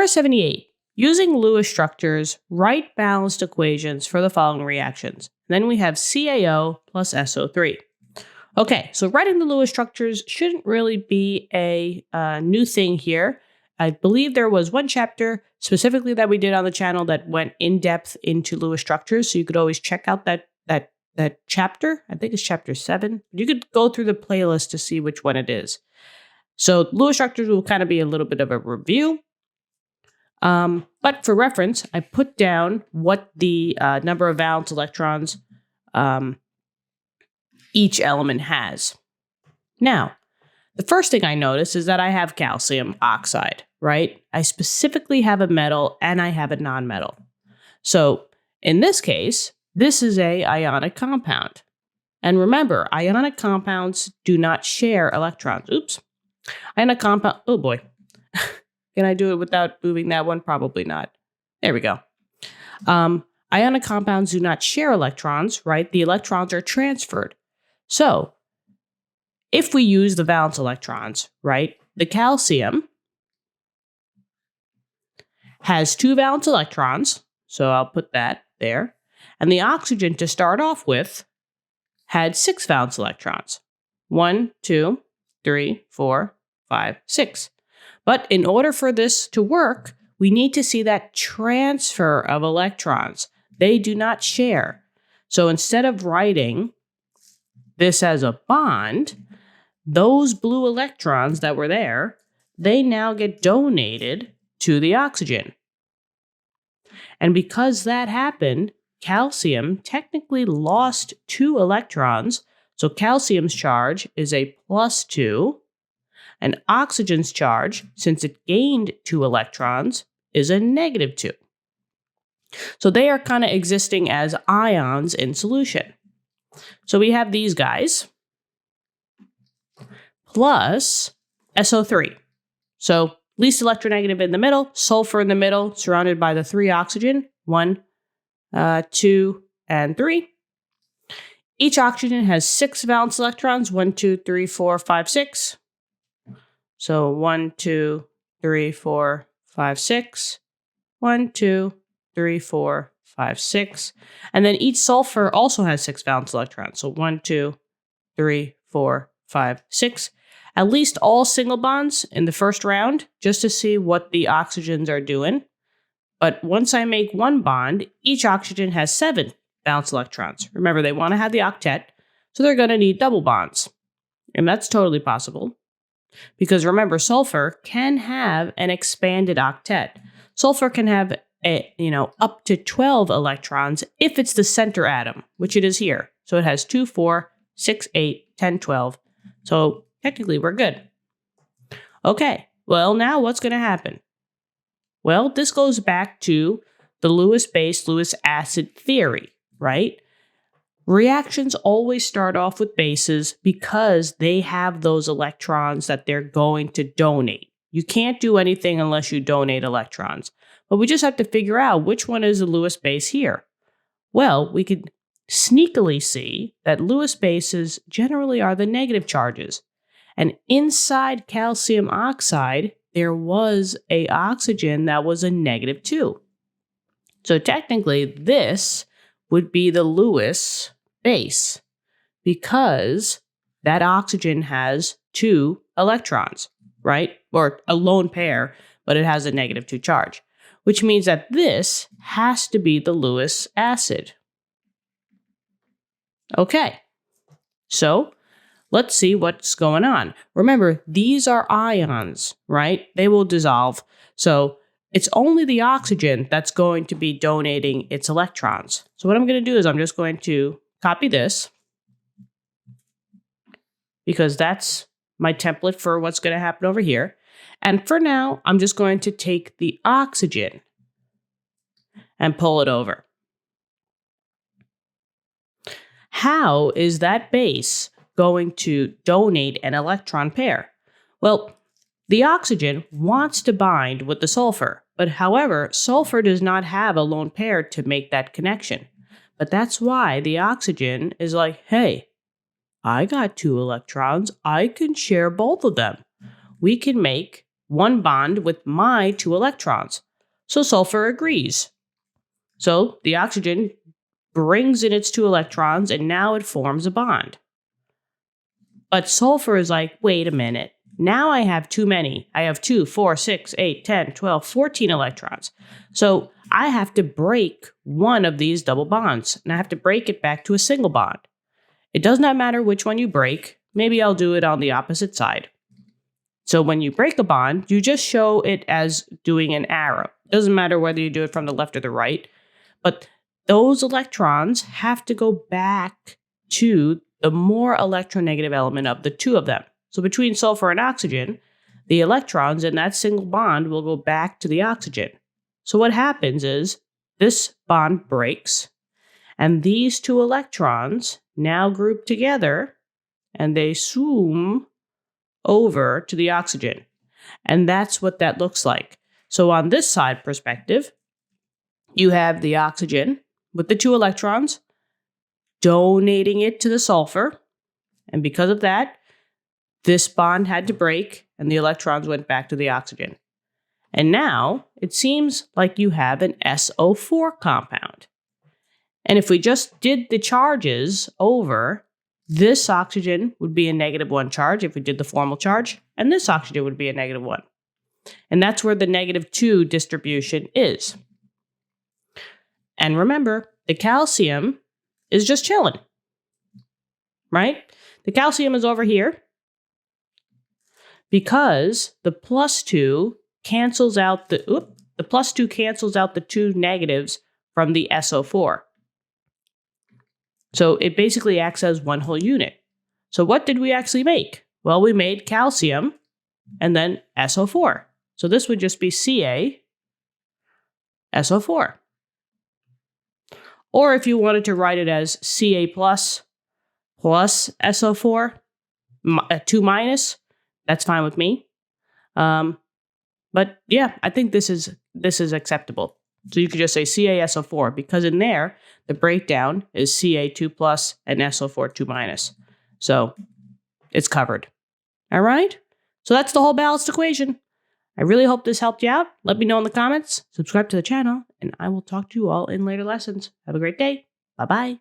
Number 78. Using Lewis structures, write balanced equations for the following reactions. Then we have CaO plus SO3. Okay, so writing the Lewis structures shouldn't really be a new thing here. I believe there was one chapter specifically that we did on the channel that went in depth into Lewis structures, so you could always check out that chapter. I think it's chapter 7. You could go through the playlist to see which one it is. So Lewis structures will kind of be a little bit of a review. But for reference, I put down what the number of valence electrons each element has. Now, the first thing I notice is that I have calcium oxide, right? I specifically have a metal and I have a nonmetal. So in this case, this is a ionic compound. And remember, ionic compounds do not share electrons. Oops. Ionic compound, oh boy. Can I do it without moving that one? Probably not. There we go. Ionic compounds do not share electrons, right? The electrons are transferred. So if we use the valence electrons, right, the calcium has 2 valence electrons, so I'll put that there. And the oxygen, to start off with, had 6 valence electrons. 1, 2, 3, 4, 5, 6. But in order for this to work, we need to see that transfer of electrons. They do not share. So instead of writing this as a bond, those blue electrons that were there, they now get donated to the oxygen. And because that happened, calcium technically lost 2 electrons. So calcium's charge is a +2. And oxygen's charge, since it gained 2 electrons, is a -2. So they are kind of existing as ions in solution. So we have these guys plus SO3. So least electronegative in the middle, sulfur in the middle, surrounded by the 3 oxygen, 1, 2, and 3. Each oxygen has 6 valence electrons, 1, 2, 3, 4, 5, 6. So 1, 2, 3, 4, 5, 6. 1, 2, 3, 4, 5, 6. And then each sulfur also has 6 valence electrons. So 1, 2, 3, 4, 5, 6. At least all single bonds in the first round, just to see what the oxygens are doing. But once I make one bond, each oxygen has 7 valence electrons. Remember, they want to have the octet, so they're going to need double bonds. And that's totally possible. Because remember, sulfur can have an expanded octet. Sulfur can have up to 12 electrons if it's the center atom, which it is here. So it has 2, 4, 6, 8, 10, 12. So technically we're good. Okay, well now what's going to happen? Well, this goes back to the Lewis base, Lewis acid theory, right? Reactions always start off with bases because they have those electrons that they're going to donate. You can't do anything unless you donate electrons. But we just have to figure out which one is the Lewis base here. Well, we could sneakily see that Lewis bases generally are the negative charges. And inside calcium oxide, there was an oxygen that was a -2. So technically, this would be the Lewis base because that oxygen has 2 electrons, right? Or a lone pair, but it has a -2 charge, which means that this has to be the Lewis acid. Okay, so let's see what's going on. Remember, these are ions, right? They will dissolve. So it's only the oxygen that's going to be donating its electrons. So what I'm going to do is I'm just going to copy this because that's my template for what's going to happen over here. And for now, I'm just going to take the oxygen and pull it over. How is that base going to donate an electron pair? Well, the oxygen wants to bind with the sulfur, but however, sulfur does not have a lone pair to make that connection. But that's why the oxygen is like, hey, I got 2 electrons. I can share both of them. We can make one bond with my 2 electrons. So sulfur agrees. So the oxygen brings in its 2 electrons and now it forms a bond. But sulfur is like, wait a minute. Now I have too many. I have 2, 4, 6, 8, 10, 12, 14 electrons. So I have to break one of these double bonds, and I have to break it back to a single bond. It does not matter which one you break. Maybe I'll do it on the opposite side. So when you break a bond, you just show it as doing an arrow. It doesn't matter whether you do it from the left or the right, but those electrons have to go back to the more electronegative element of the 2 of them. So between sulfur and oxygen, the electrons in that single bond will go back to the oxygen. So what happens is this bond breaks, and these 2 electrons now group together, and they zoom over to the oxygen. And that's what that looks like. So on this side perspective, you have the oxygen with the 2 electrons donating it to the sulfur. And because of that, this bond had to break and the electrons went back to the oxygen. And now it seems like you have an SO4 compound. And if we just did the charges over, this oxygen would be a -1 charge if we did the formal charge, and this oxygen would be a -1. And that's where the -2 distribution is. And remember, the calcium is just chilling, right? The calcium is over here because the +2 cancels out the +2 cancels out the 2 negatives from the SO4. So it basically acts as one whole unit. So what did we actually make? Well, we made calcium and then SO4. So this would just be CaSO4. Or if you wanted to write it as Ca plus SO4, 2 minus, that's fine with me. But yeah, I think this is acceptable. So you could just say CaSO4 because in there, the breakdown is Ca2 plus and SO4 2 minus. So it's covered. All right? So that's the whole balanced equation. I really hope this helped you out. Let me know in the comments. Subscribe to the channel, and I will talk to you all in later lessons. Have a great day. Bye-bye.